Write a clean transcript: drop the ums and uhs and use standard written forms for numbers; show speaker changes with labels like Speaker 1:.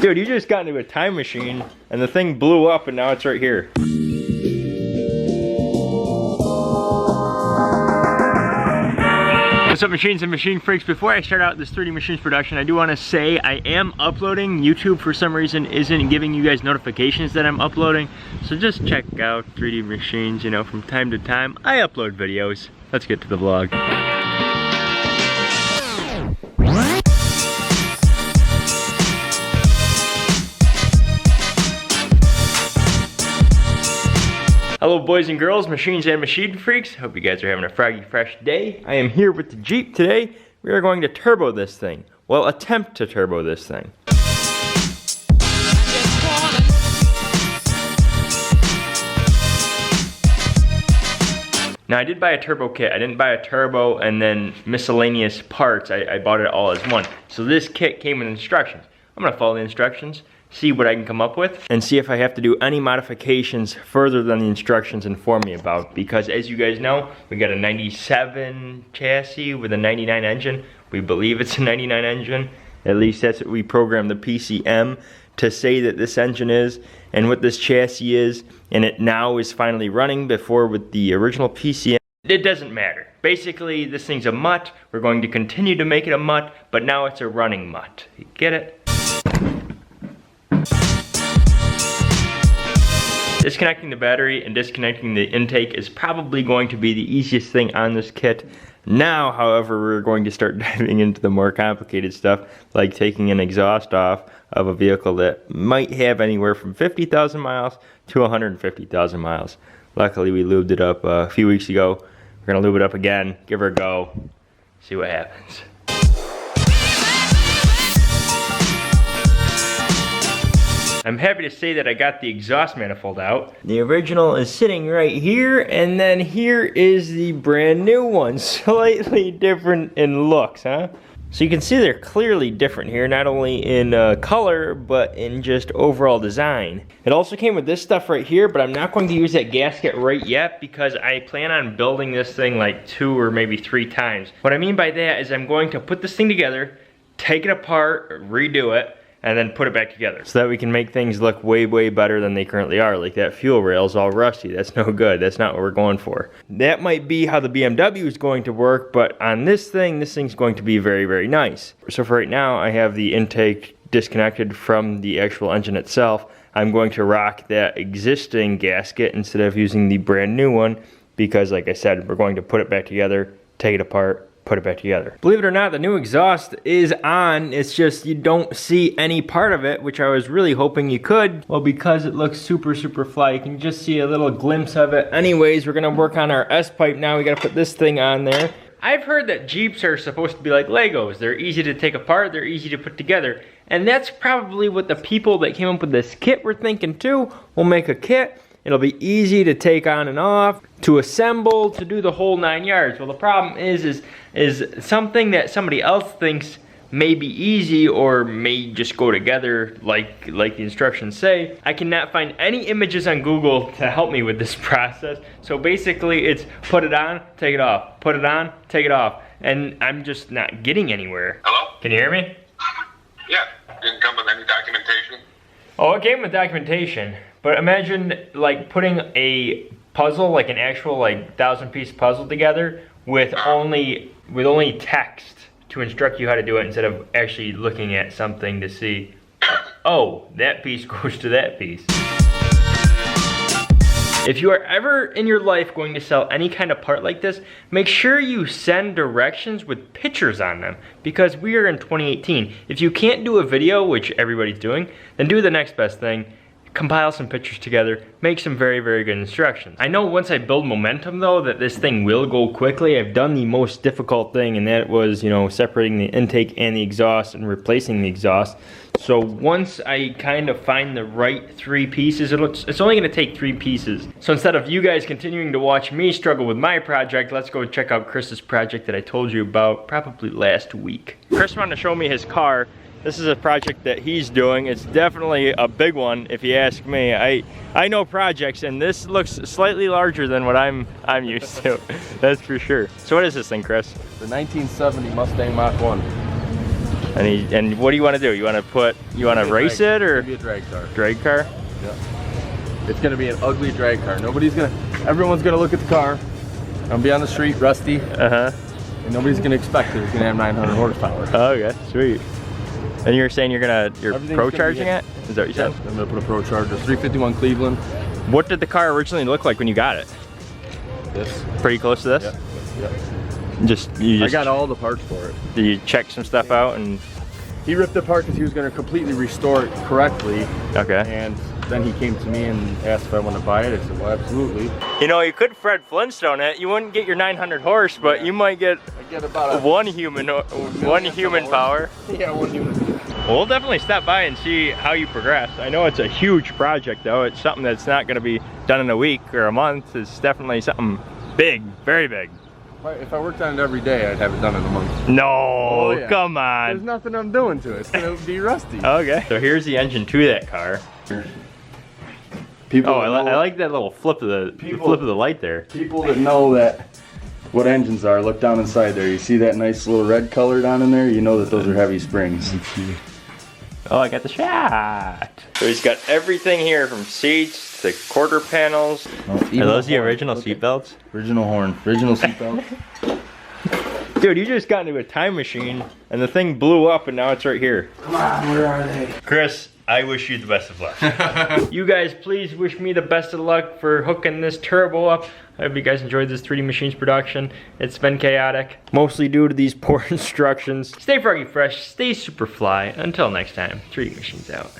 Speaker 1: Dude, you just got into a time machine and the thing blew up and now it's right here. What's up, machines and machine freaks? Before I start out this 3D Machines production, I do want to say I am uploading. YouTube for some reason isn't giving you guys notifications that I'm uploading. So just check out 3D Machines, you know, from time to time. I upload videos. Let's get to the vlog. Hello boys and girls, machines and machine freaks. Hope you guys are having a froggy fresh day. I am here with the Jeep today. We are going to turbo this thing. Well, attempt to turbo this thing. Now I did buy a turbo kit. I didn't buy a turbo and then miscellaneous parts. I bought it all as one. So this kit came with instructions. I'm gonna follow the instructions, see what I can come up with, and see if I have to do any modifications further than the instructions inform me about. Because as you guys know, we got a 97 chassis with a 99 engine. We believe it's a 99 engine. At least that's what we programmed the PCM to say that this engine is, and what this chassis is, and it now is finally running. Before with the original PCM, it doesn't matter. Basically, this thing's a mutt. We're going to continue to make it a mutt, but now it's a running mutt. You get it? Disconnecting the battery and disconnecting the intake is probably going to be the easiest thing on this kit. Now, however, we're going to start diving into the more complicated stuff, like taking an exhaust off of a vehicle that might have anywhere from 50,000 miles to 150,000 miles. Luckily, we lubed it up a few weeks ago. We're gonna lube it up again, give her a go, see what happens. I'm happy to say that I got the exhaust manifold out. The original is sitting right here, and then here is the brand new one. Slightly different in looks, huh? So you can see they're clearly different here, not only in color, but in just overall design. It also came with this stuff right here, but I'm not going to use that gasket right yet because I plan on building this thing like 2 or maybe 3 times. What I mean by that is I'm going to put this thing together, take it apart, redo it, and then put it back together so that we can make things look way, way better than they currently are. Like that fuel rail's all rusty. That's no good. That's not what we're going for. That might be how the BMW is going to work, but on this thing's going to be very, very nice. So for right now, I have the intake disconnected from the actual engine itself. I'm going to rock that existing gasket instead of using the brand new one because, like I said, we're going to put it back together, take it apart, put it back together. Believe it or not, the new exhaust is on. It's just you don't see any part of it, which I was really hoping you could. Well, because it looks super, super fly, you can just see a little glimpse of it. Anyways, we're gonna work on our S-pipe now. We gotta put this thing on there. I've heard that Jeeps are supposed to be like Legos. They're easy to take apart, they're easy to put together. And that's probably what the people that came up with this kit were thinking too. We'll make a kit. It'll be easy to take on and off, to assemble, to do the whole 9 yards. Well, the problem is something that somebody else thinks may be easy or may just go together like the instructions say. I cannot find any images on Google to help me with this process. So basically it's put it on, take it off, put it on, take it off. And I'm just not getting anywhere.
Speaker 2: Hello?
Speaker 1: Can you hear me?
Speaker 2: Yeah. Didn't come with any documentation?
Speaker 1: Oh, it came with documentation. But imagine like putting a puzzle, like an actual like 1,000-piece puzzle together with only text to instruct you how to do it instead of actually looking at something to see, oh, that piece goes to that piece. If you are ever in your life going to sell any kind of part like this, make sure you send directions with pictures on them because we are in 2018. If you can't do a video, which everybody's doing, then do the next best thing. Compile some pictures together, make some very, very good instructions. I know once I build momentum though that this thing will go quickly. I've done the most difficult thing, and that was, you know, separating the intake and the exhaust and replacing the exhaust. So once I kind of find the right 3 pieces, it's only gonna take 3 pieces. So instead of you guys continuing to watch me struggle with my project, let's go check out Chris's project that I told you about probably last week. Chris wanted to show me his car. This is a project that he's doing. It's definitely a big one, if you ask me. I know projects, and this looks slightly larger than what I'm used to. That's for sure. So what is this thing, Chris?
Speaker 3: The 1970 Mustang Mach 1.
Speaker 1: And what do you want to do? You want to race it or?
Speaker 3: It's gonna be a drag car.
Speaker 1: Drag car?
Speaker 3: Yeah. It's gonna be an ugly drag car. Everyone's gonna look at the car. I'll be on the street, rusty.
Speaker 1: Uh-huh.
Speaker 3: And nobody's gonna expect it. It's gonna have 900 horsepower.
Speaker 1: Oh, okay, sweet. And you're saying you're pro charging it? Is that what you said?
Speaker 3: I'm gonna put a pro charger. 351 Cleveland.
Speaker 1: What did the car originally look like when you got it?
Speaker 3: This.
Speaker 1: Pretty close to this?
Speaker 3: Yeah.
Speaker 1: I
Speaker 3: got all the parts for it.
Speaker 1: Did you check some stuff out and?
Speaker 3: He ripped it apart because he was going to completely restore it correctly.
Speaker 1: Okay.
Speaker 3: And then he came to me and asked if I wanted to buy it. I said, well, absolutely.
Speaker 1: You know, you could Fred Flintstone it. You wouldn't get your 900 horse, but you might get,
Speaker 3: about
Speaker 1: one human power.
Speaker 3: Yeah, one human.
Speaker 1: Well, we'll definitely stop by and see how you progress. I know it's a huge project though. It's something that's not going to be done in a week or a month. It's definitely something big, very big.
Speaker 3: If I worked on it every day, I'd have it done in a month.
Speaker 1: No,
Speaker 3: yeah.
Speaker 1: Come on.
Speaker 3: There's nothing I'm doing to it. It's gonna be rusty.
Speaker 1: Okay. So here's the engine to that car. I like that little flip of the light there.
Speaker 3: People that know what engines are, look down inside there. You see that nice little red color down in there? You know that those are heavy springs.
Speaker 1: Oh, I got the shot. So he's got everything here from seats to quarter panels. Are those the original seat belts?
Speaker 3: Original horn. Original seat belt.
Speaker 1: Dude, you just got into a time machine and the thing blew up and now it's right here.
Speaker 3: Come on, where are they?
Speaker 1: Chris, I wish you the best of luck. You guys, please wish me the best of luck for hooking this turbo up. I hope you guys enjoyed this 3D Machines production. It's been chaotic, mostly due to these poor instructions. Stay froggy fresh, stay super fly. Until next time, 3D Machines out.